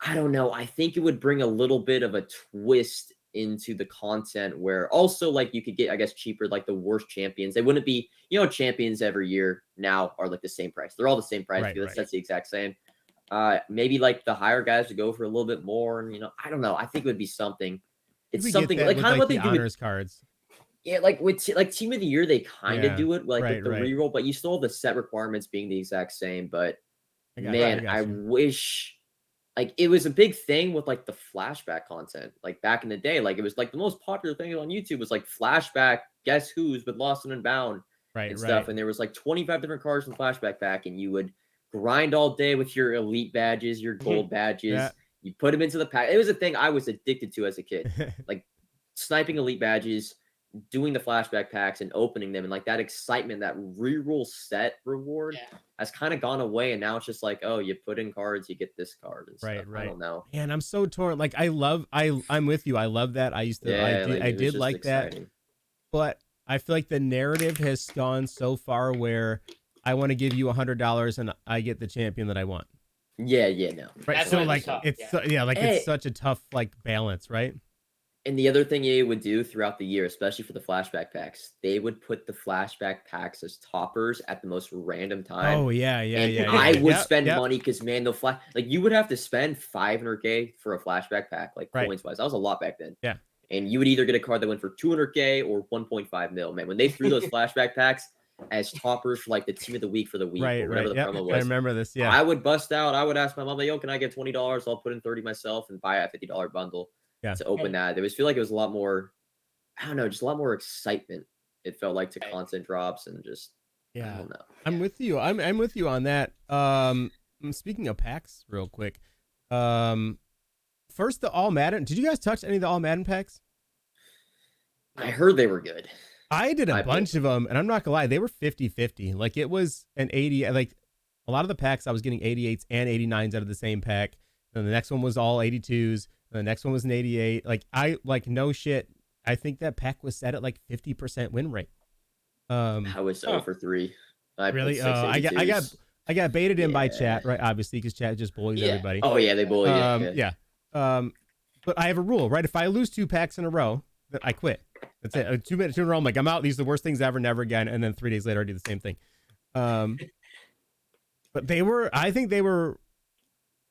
I don't know. I think it would bring a little bit of a twist into the content where also like you could get, I guess, cheaper, like the worst champions. They wouldn't be, champions every year now are like the same price. They're all the same price because that's the exact same. Maybe like the higher guys to go for a little bit more. And, I don't know. I think it would be something. It's something like kind of what they do honors cards. Yeah, like with like team of the year, they kind of do it like with the right. reroll, but you still have the set requirements being the exact same. But I you. wish like it was a big thing with like the flashback content. Like back in the day, like it was like the most popular thing on YouTube was like flashback guess who's with Lost and Unbound and stuff. And there was like 25 different cards in the flashback pack, and you would grind all day with your elite badges, your gold badges. You put them into the pack. It was a thing I was addicted to as a kid. Like sniping elite badges, doing the flashback packs and opening them, and like that excitement, that reroll set reward has kind of gone away, and now it's just like, oh, you put in cards, you get this card and stuff. I don't know. And I'm so torn. Like I'm with you. I love that. I used to I did like exciting. That. But I feel like the narrative has gone so far where I want to give you $100 and I get the champion that I want. No. Right. That's so like tough. It's such a tough like balance, right? And the other thing EA would do throughout the year, especially for the flashback packs, they would put the flashback packs as toppers at the most random time. Oh, yeah. I would spend money because, man, the like you would have to spend $500K for a flashback pack, like coins-wise. That was a lot back then. Yeah. And you would either get a card that went for $200K or 1.5 mil. Man, when they threw those flashback packs as toppers for like the team of the week for the week or whatever the promo was. I remember this, I would bust out. I would ask my mom, like, yo, can I get $20? I'll put in 30 myself and buy a $50 bundle. To open that. There was feel like it was a lot more, I don't know, just a lot more excitement. It felt like to content drops and just I don't know. I'm with you. I'm with you on that. Speaking of packs real quick. First the All Madden. Did you guys touch any of the All Madden packs? I heard they were good. I did a bunch of them, and I'm not gonna lie, they were 50-50. Like it was an 80, like a lot of the packs I was getting 88s and 89s out of the same pack. And the next one was all 82s. The next one was an 88. Like no shit. I think that pack was set at like 50% win rate. I was 0 for 3. Really? I got baited in by chat, right? Obviously, because chat just bullies everybody. Oh yeah, they bully you. But I have a rule, right? If I lose 2 packs in a row, I quit. That's it. 2 minutes in a row, I'm like, I'm out. These are the worst things ever, never again. And then 3 days later, I do the same thing. But I think they were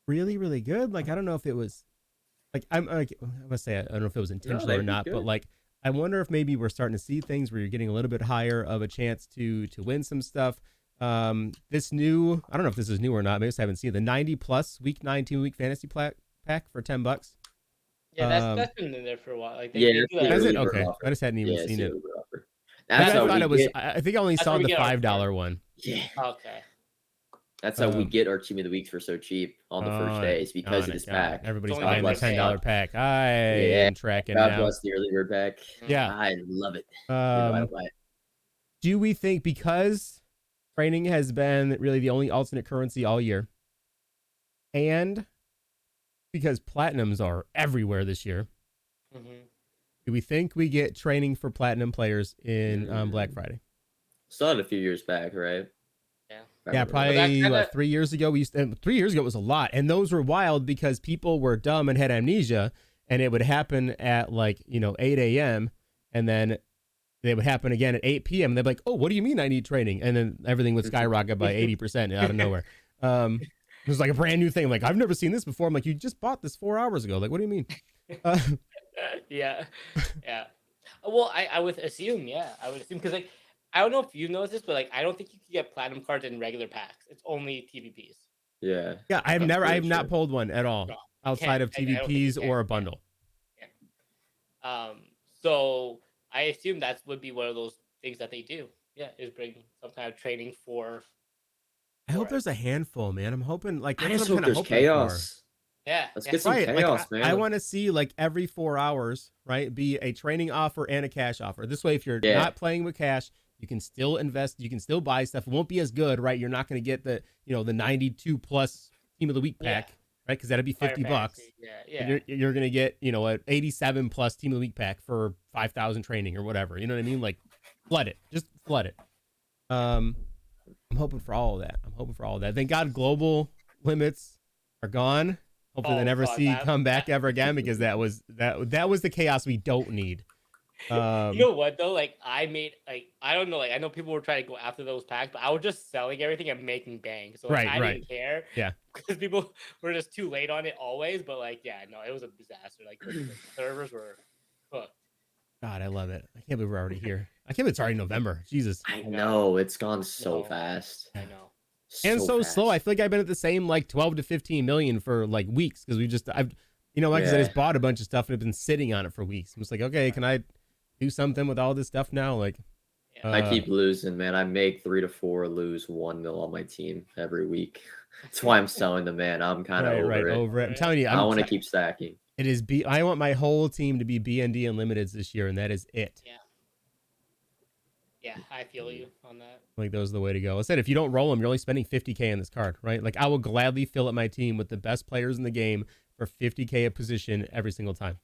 really, really good. Like, I don't know if it was. Like I'm gonna say I don't know if it was intentional or not, but like I wonder if maybe we're starting to see things where you're getting a little bit higher of a chance to win some stuff. This new, I don't know if this is new or not. Maybe I haven't seen the 90+ week 9 2-week fantasy pack for $10. Yeah, that's been in there for a while. Like has it? Okay, I just hadn't even seen it. I thought it was. I think I only saw the $5 one. Yeah. Okay. That's how we get our team of the weeks for so cheap on the first days because of this pack. Everybody's buying the $10 pack. I am tracking now. God bless the early bird pack. Yeah, I love it. Do we think because training has been really the only alternate currency all year, and because platinums are everywhere this year, do we think we get training for platinum players in Black Friday? Saw it a few years back, right? Yeah, probably 3 years ago. 3 years ago it was a lot, and those were wild because people were dumb and had amnesia, and it would happen at 8 a.m. and then they would happen again at 8 p.m. and they'd be like, "Oh, what do you mean I need training?" And then everything would skyrocket by 80% out of nowhere. It was like a brand new thing. I'm like, I've never seen this before. I'm like, you just bought this 4 hours ago. Like, what do you mean? Yeah. Well, I would assume, because I don't know if you noticed this, but I don't think you can get platinum cards in regular packs. It's only TVPs. Yeah. Yeah, I have not pulled one at all outside of TVPs or a bundle. Yeah. So I assume that would be one of those things that they do. Yeah, is bring some kind of training for. I hope there's a handful, man. I'm hoping I just hope there's chaos. Yeah, let's get some chaos, man. I want to see every 4 hours, right, be a training offer and a cash offer. This way, if you're not playing with cash, you can still invest. You can still buy stuff. It won't be as good, right? You're not going to get the 92+ team of the week pack. right? Because that'd be $50. Yeah. You're gonna get an 87 plus team of the week pack for 5,000 training or whatever. You know what I mean? Like flood it, just flood it. I'm hoping for all of that. Thank God global limits are gone. Hopefully they never come back ever again, because that was the chaos we don't need. You know what though? Like I don't know. Like I know people were trying to go after those packs, but I was just selling everything and making bank. So like, I didn't care. Yeah. Because people were just too late on it always. But like, yeah, no, it was a disaster. Like the servers were cooked. God, I love it. I can't believe we're already here. I can't believe it's already November. Jesus. I know, it's gone so fast. I know. And so slow. I feel like I've been at the same like 12 to 15 million for like weeks, because I've I just bought a bunch of stuff and have been sitting on it for weeks. I'm just like, okay, can I do something with all this stuff now? Like, I keep losing, man. I make 3 to 4, lose 1 mil on my team every week. That's why I'm selling them, man. I'm kind of over it. I'm telling you, I want to keep stacking. It is I want my whole team to be BND Unlimiteds this year, and that is it. Yeah, I feel you on that. Like, those are the way to go. I said, if you don't roll them, you're only spending 50K on this card, right? Like, I will gladly fill up my team with the best players in the game for 50K a position every single time.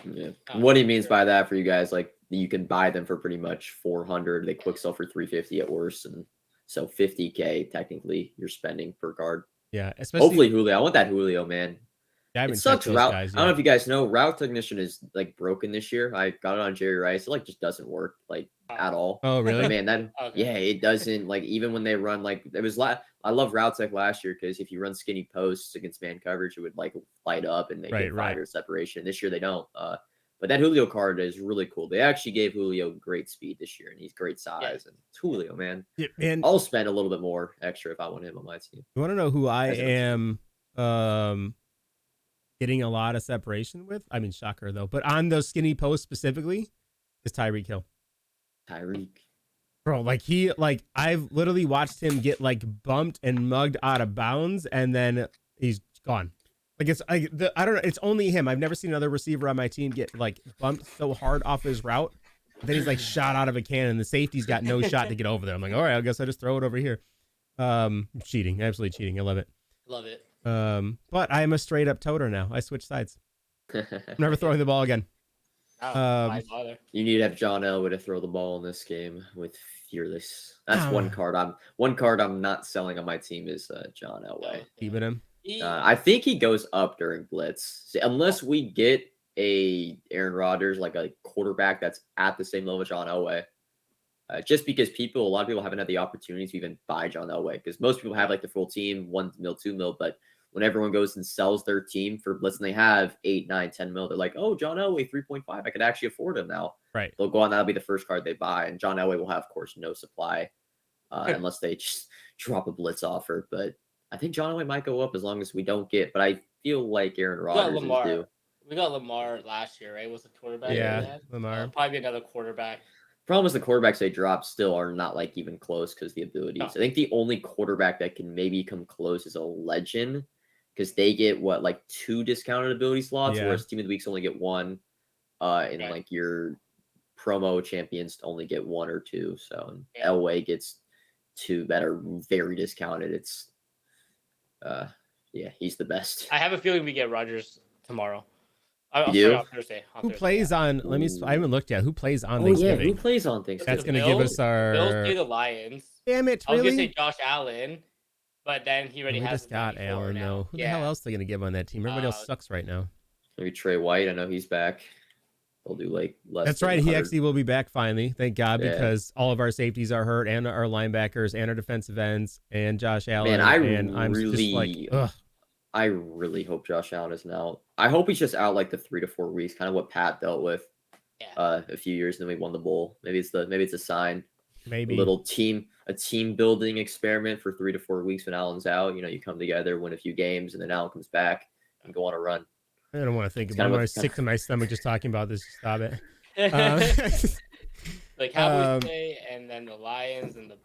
Yeah. What he means by that for you guys, like, you can buy them for pretty much 400. They quick sell for 350 at worst, and so 50K technically you're spending per card. Yeah, especially hopefully Julio. I want that Julio, man. Yeah, it sucks. Route. I don't know if you guys know, route technician is like broken this year. I got it on Jerry Rice. It like just doesn't work like at all. Oh really? Man, that it doesn't, like, even when they run, like, it was I love route tech last year, because if you run skinny posts against man coverage, it would like light up and they get 5-yard separation. This year they don't. But that Julio card is really cool. They actually gave Julio great speed this year, and he's great size. And it's Julio, man. Yeah, and I'll spend a little bit more extra if I want him on my team. You want to know who I am getting a lot of separation with? I mean, shocker though. But on those skinny posts specifically, is Tyreek Hill. Tyreek. Bro, I've literally watched him get like bumped and mugged out of bounds, and then he's gone. Like, I don't know. It's only him. I've never seen another receiver on my team get like bumped so hard off his route. Then he's like shot out of a cannon. The safety's got no shot to get over there. I'm like, all right, I guess I just throw it over here. Cheating, absolutely cheating. I love it. Love it. But I am a straight up toter now. I switch sides. I'm never throwing the ball again. You need to have John Elway to throw the ball in this game with Fearless. That's one card I'm not selling on my team is John Elway. Keeping him. I think he goes up during Blitz, unless we get a Aaron Rodgers, like a quarterback that's at the same level as John Elway. Just because a lot of people haven't had the opportunity to even buy John Elway, because most people have like the full team, 1 mil, 2 mil, but when everyone goes and sells their team for Blitz and they have 8, 9, 10 mil, they're like, oh, John Elway 3.5, I could actually afford him now. Right. They'll go on, that'll be the first card they buy, and John Elway will have, of course, no supply unless they just drop a Blitz offer. But I think John Elway might go up as long as we don't get, but I feel like Aaron Rodgers is due. We got Lamar last year, right? Was the quarterback? Yeah, Lamar. Probably another quarterback. Problem is the quarterbacks they drop still are not like even close because of the abilities. I think the only quarterback that can maybe come close is a legend, because they get like 2 discounted ability slots, whereas Team of the Weeks only get 1. And like your promo champions only get 1 or 2. So Elway gets 2 that are very discounted. It's he's the best. I have a feeling we get Rodgers tomorrow. On Thursday. Who plays on? I haven't looked yet. Who plays on Thanksgiving? Who plays on Thanksgiving? That's going to give us our. Bills play the Lions. Damn it! Really? I was really? going to say Josh Allen, but then he already has. Just got Allen though. Who the hell else are they going to give on that team? Everybody else sucks right now. Maybe Trey White. I know he's back. They'll do like less. That's right. 100. He actually will be back finally. Thank God, because all of our safeties are hurt, and our linebackers, and our defensive ends, and Josh Allen. Man, I'm just like, ugh. I really hope Josh Allen isn't out. I hope he's just out like the 3 to 4 weeks, kind of what Pat dealt with a few years, and then we won the bowl. Maybe it's a sign. Maybe a team building experiment for 3 to 4 weeks when Allen's out. You come together, win a few games, and then Allen comes back and go on a run. I don't want to think about it. I'm sick to my stomach just talking about this. Stop it. Like Cowboys play, and then the Lions and the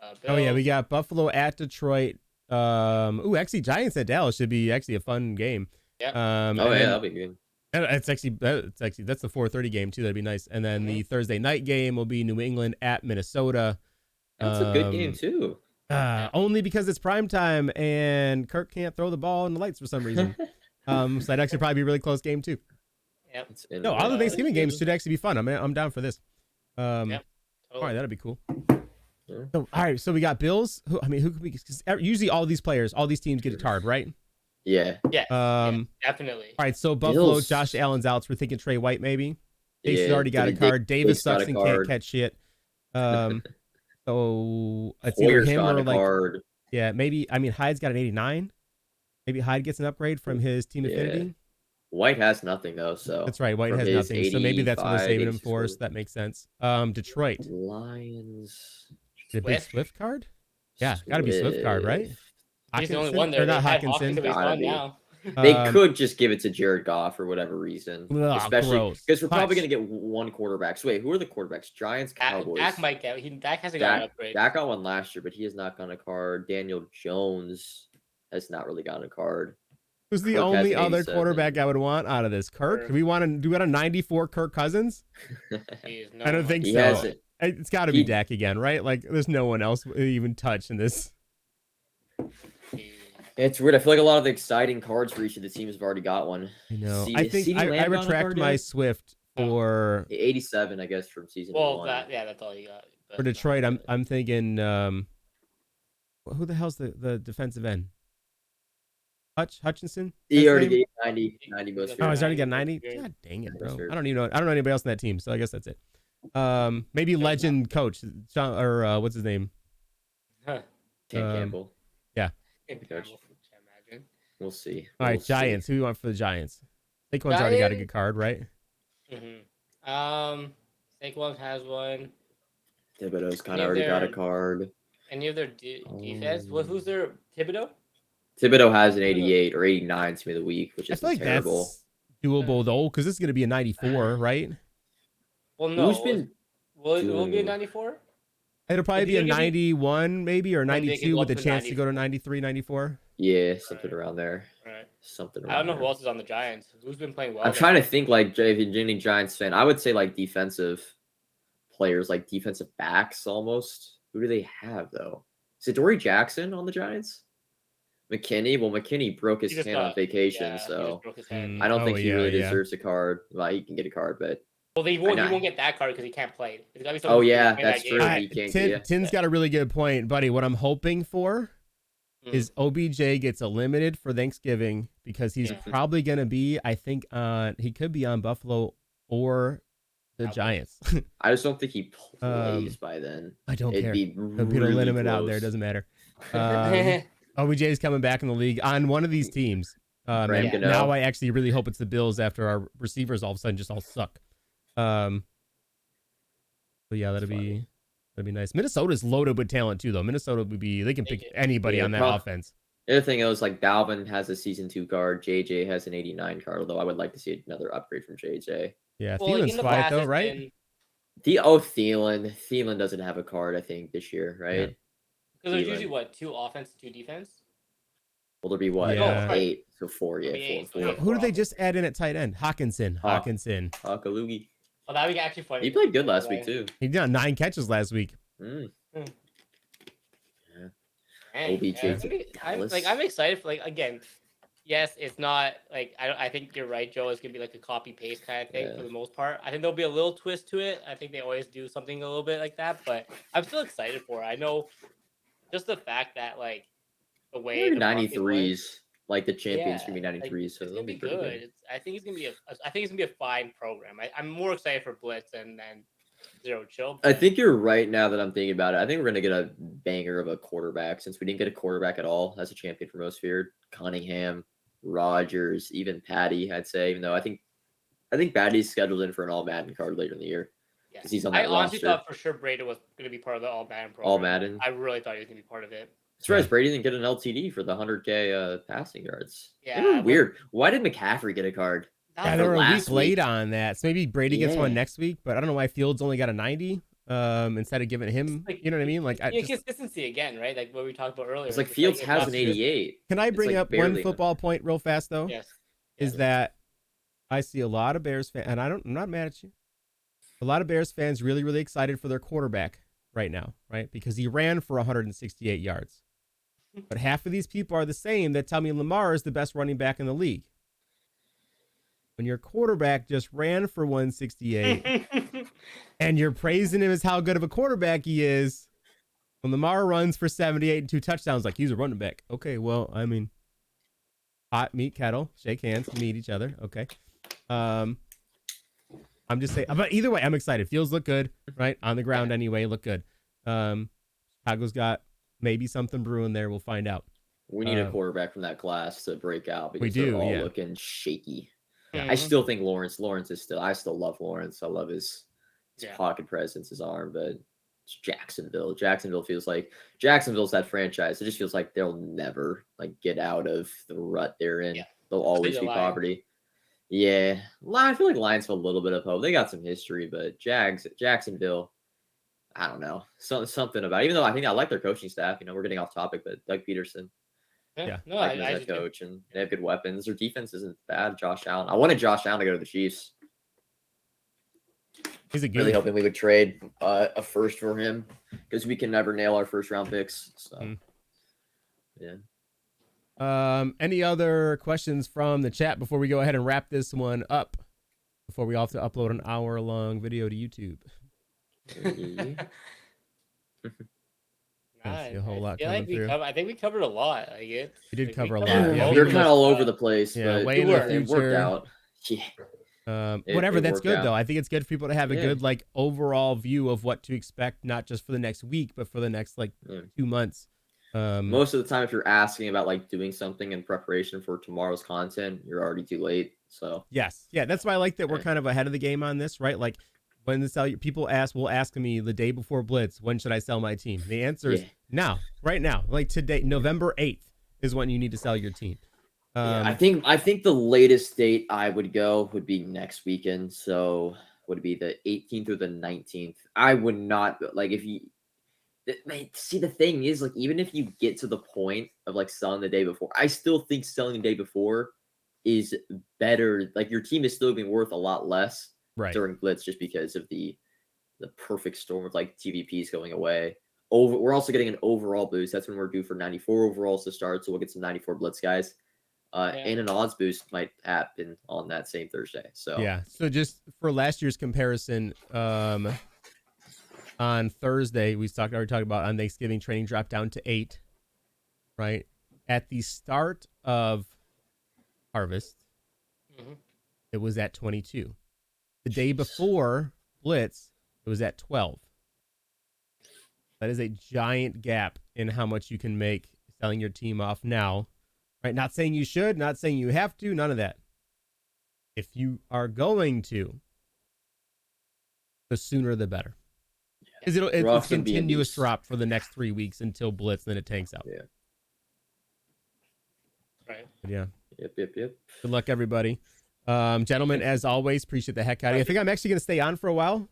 Bills. Oh yeah, we got Buffalo at Detroit. Actually, Giants at Dallas should be actually a fun game. Yeah. That'll be good. And that's the 4:30 game too. That'd be nice. And then the Thursday night game will be New England at Minnesota. That's a good game too. Only because it's prime time and Kirk can't throw the ball in the lights for some reason. So that'd actually probably be a really close game too. Yep. No, all the Thanksgiving games should actually be fun. I'm down for this. Yep. All Totally. right, that'd be cool. So, all right, so we got Bills. Who could we? Because usually all these teams get a card, right? Yeah. Yeah. Definitely. All right, so Buffalo, Bills. Josh Allen's out. So we're thinking Trey White maybe. Chase has Yeah, already got a card. Davis got sucks a and can't card. catch shit. So it's either Warriors him got or a like card. yeah, maybe. I mean, Hyde's got an 89. Maybe Hyde gets an upgrade from his team Yeah. affinity. White has nothing though, so That's right. White from has his nothing, so maybe that's what they're 85, saving him 86 for. score. So that makes sense. Detroit, Lions. the big Swift card. Yeah, got to be Swift card, right? He's the only Hawkinson? one there. Or not They had Hawkinson. but he's Gotta gone be. now. They could just give it to Jared Goff for whatever reason, especially gross. because we're probably Touch. going to get one quarterback. So wait, who are the quarterbacks? Giants, Cowboys. Dak might get. Dak hasn't got an upgrade. Dak got one last year, but he has not gotten a card. Daniel Jones has not really gotten a card. Who's the Kirk has only an other 87. quarterback I would want out of this? Kirk? Do we want a 94 Kirk Cousins? Jeez, no I don't think He so. hasn't. It's got to be Dak again, right? Like, there's no one else even touched in this. It's weird. I feel like a lot of the exciting cards for each of the teams have already got one. I know. C- I think CeeDee I Lamb got a retract card my yet? Swift for 87, I guess, from season Well, one. that's all you got. But for Detroit. I'm thinking who the hell's the defensive end? Hutchinson? He That's already his name? gave 90 most. Oh, he's already got 90. 90. God dang it, That's bro. fair. I don't even know. I don't know anybody else in that team, so I guess that's it. Maybe legend coach John, or what's his name? Huh. Dan Campbell. Coach. Imagine. We'll see. All right, We'll see. Giants. Who do you want for the Giants? Saquon's already got a good card, right? Saquon has one. Thibodeau's kind Any of of already got a their- card. Any of their defense? Who's their Thibodeau? Thibodeau has an 88 or 89 to me the week, which I is feel like terrible. that's doable though, because this is gonna be a 94, right? Well, no. Who's been Will it be a doing- 94? It'll probably If be a you're gonna be- 91, maybe, or Then they 92 could with go a for chance to go to 94. 93, 94. Yeah, something around there. Right. Something. I don't know around who there. else is on the Giants. Who's been playing well? I'm trying to think like if you're any Giants fan, I would say like defensive players, like defensive backs almost. Who do they have though? Is it Dory Jackson on the Giants? McKinney? Well, McKinney broke his He just hand on got- vacation, yeah, he so just broke his hand. I don't think he yeah, really yeah. deserves a card. Well, he can get a card, but Well, he won't know. get that card because he can't play. It's gotta be Oh, someone who yeah, can play that that's game. true. He can't get it. Tin's got a really good point, buddy. What I'm hoping for is OBJ gets a limited for Thanksgiving because he's Yeah. probably gonna be, I think, he could be on Buffalo or the Cowboys. Giants. I just don't think he plays by then. I don't It'd care. be They'll really limit it out there. It close. doesn't matter. OBJ is coming back in the league on one of these teams. Graham And Gano. now I actually really hope it's the Bills after our receivers all of a sudden just all suck. So yeah, that'd be nice. Minnesota's loaded with talent too, though. Minnesota would be they can pick anybody Yeah, on that offense. The other thing is like Dalvin has a season 2 card, JJ has an 89 card, although I would like to see another upgrade from JJ. Yeah, Well, Thielen's in the quiet past, though, it's right? been- Thielen. Thielen doesn't have a card, I think, this year, right? Because there's Thielen. usually what 2 offense, 2 defense. Will there be what? Yeah. 8. So 4, yeah, Maybe 4 eight, and 4. yeah. Who did they just add in at tight end? Hawkinson. Hakalugi. Oh, that would be actually funny. He played good last week too. He did 9 catches last week. Mm. Dang, OBJ yeah, it's gonna be- Dallas. I'm excited for again. Yes, it's not I think you're right, Joe. It's gonna be like a copy paste kind of thing Yeah. for the most part. I think there'll be a little twist to it. I think they always do something a little bit like that, but I'm still excited for it. I know just the fact that the way Maybe the market went- 93s. Like the champions can be Yeah, 93s, so it's they'll gonna be pretty good. I think it's gonna be a fine program. I'm more excited for Blitz and then Zero Chill. I think you're right now that I'm thinking about it. I think we're gonna get a banger of a quarterback since we didn't get a quarterback at all as a champion for most feared. Cunningham, Rogers, even Patty, I'd say. Even though I think Patty's scheduled in for an all Madden card later in the year. yeah. 'cause he's on I that honestly roster. thought for sure Brady was gonna be part of the All Madden program. All Madden. I really thought he was gonna be part of it. Surprised Brady didn't get an LTD for the 100K passing yards. Yeah, They were I weird. Why did McCaffrey get a card? That Yeah, was they the were a last week late week. on that. So maybe Brady gets one Yeah. next week, but I don't know why Fields only got a 90 instead of giving him, Like, you know what I mean? Like, consistency again, right? Like what we talked about earlier. It's like It's Fields it's has not an just- 88. can I It's, bring like, up one barely- football point real fast though? Yes. Is that I see a lot of Bears fans, and I'm not mad at you. A lot of Bears fans really, really excited for their quarterback. right now, right? Because he ran for 168 yards. But half of these people are the same that tell me Lamar is the best running back in the league. When your quarterback just ran for 168 and you're praising him as how good of a quarterback he is, when Lamar runs for 78 and 2 touchdowns, like he's a running back. Okay, well, I mean, hot meet kettle, shake hands, meet each other. Okay. I'm just saying, but either way, I'm excited. Fields look good, right? On the ground anyway, look good. Chicago's got maybe something brewing there. We'll find out. We need a quarterback from that class to break out because we do, they're all yeah. looking shaky. Mhm. I still think Lawrence is still, I still love Lawrence. I love his pocket presence, his arm, but it's Jacksonville. Jacksonville feels like Jacksonville's that franchise. It just feels like they'll never like get out of the rut they're in. Yeah. They'll always be poverty. Yeah. I feel like Lions have a little bit of hope. They got some history, but Jacksonville, I don't know. Something about, even though I think I like their coaching staff, you know, we're getting off topic, but Doug Peterson. Yeah. No, I like that coach, and they have good weapons. Their defense isn't bad. Josh Allen. I wanted Josh Allen to go to the Chiefs. He's a good. Really hoping we would trade a first for him because we can never nail our first round picks. So, yeah. Any other questions from the chat before we go ahead and wrap this one up? Before we all have to upload an hour-long video to YouTube. I see a whole lot coming through. I think we covered a lot. We did cover a lot. Yeah, we're kind of all over the place. Yeah, but way in the it worked out. Yeah. Whatever, that's good though. I think it's good for people to have a good like overall view of what to expect, not just for the next week, but for the next like 2 months. Most of the time, if you're asking about like doing something in preparation for tomorrow's content, you're already too late. So yes, yeah, that's why I like that we're kind of ahead of the game on this, right? Like when the sell, people will ask me the day before Blitz, when should I sell my team? The answer is now, right now, like today, November 8th is when you need to sell your team. I think the latest date I would go would be next weekend. So would it be the 18th or the 19th? I would not like if you see, the thing is, like, even if you get to the point of like selling the day before, I still think selling the day before is better. Like your team is still being worth a lot less during Blitz just because of the perfect storm of like TVPs going away. We're also getting an overall boost. That's when we're due for 94 overalls to start. So we'll get some 94 Blitz guys. And an odds boost might happen on that same Thursday. So yeah. So just for last year's comparison, on Thursday we already talked about on Thanksgiving training dropped down to 8. Right at the start of harvest, it was at 22. The day before Blitz, it was at 12. That is a giant gap in how much you can make selling your team off now. Right? Not saying you should, not saying you have to, none of that. If you are going to, the sooner the better. Because it's a continuous drop for the next 3 weeks until Blitz, then it tanks out. Yeah. Right. But yeah. Yep. Good luck, everybody. Gentlemen, as always, appreciate the heck out of you. I think I'm actually going to stay on for a while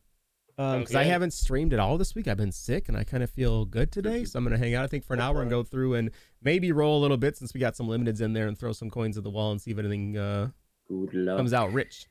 because I haven't streamed at all this week. I've been sick and I kind of feel good today. So I'm going to hang out, I think, for an hour and go through and maybe roll a little bit since we got some limiteds in there and throw some coins at the wall and see if anything comes out rich.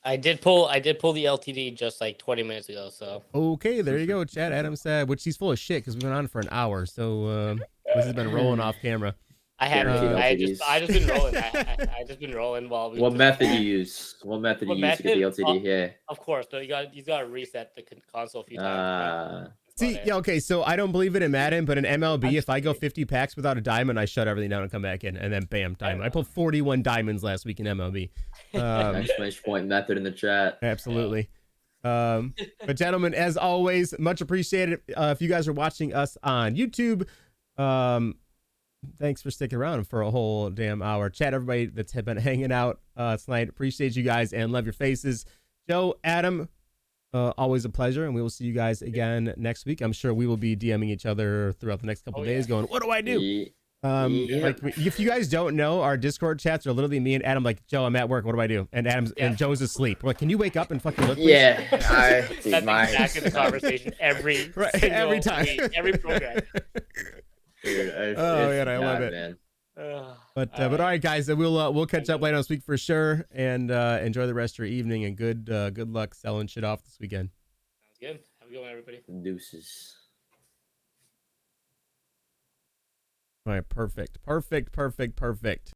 I did pull the LTD just like 20 minutes ago. So okay, there you go. Chad Adams said, which he's full of shit because we went on for an hour. So this has been rolling off camera. I haven't. I just been rolling. I just been rolling while we. What method you use? What method you use to get the LTD? Yeah. Of course, but you got to reset the console a few times. Right? See, yeah, okay. So I don't believe it in Madden, but in MLB, if I go 50 packs without a diamond, I shut everything down and come back in, and then bam, diamond. I pulled 41 diamonds last week in MLB. Exclamation point method in the chat. Absolutely. But gentlemen, as always, much appreciated. If you guys are watching us on YouTube, thanks for sticking around for a whole damn hour. Chat, everybody that's been hanging out tonight. Appreciate you guys and love your faces. Joe, Adam, always a pleasure, and we will see you guys again next week. I'm sure we will be DMing each other throughout the next couple days going, what do I do? Like, if you guys don't know, our Discord chats are literally me and Adam like, Joe, I'm at work, what do I do? And and Joe's asleep. We're like, can you wake up and fucking look, please? Yeah. That's exactly the conversation every time. Week, every program. Dude, man, I love it. Man. But all right, guys, we'll catch up later this week for sure, and enjoy the rest of your evening, and good luck selling shit off this weekend. Sounds good. Have a good one, everybody. Deuces. All right, perfect.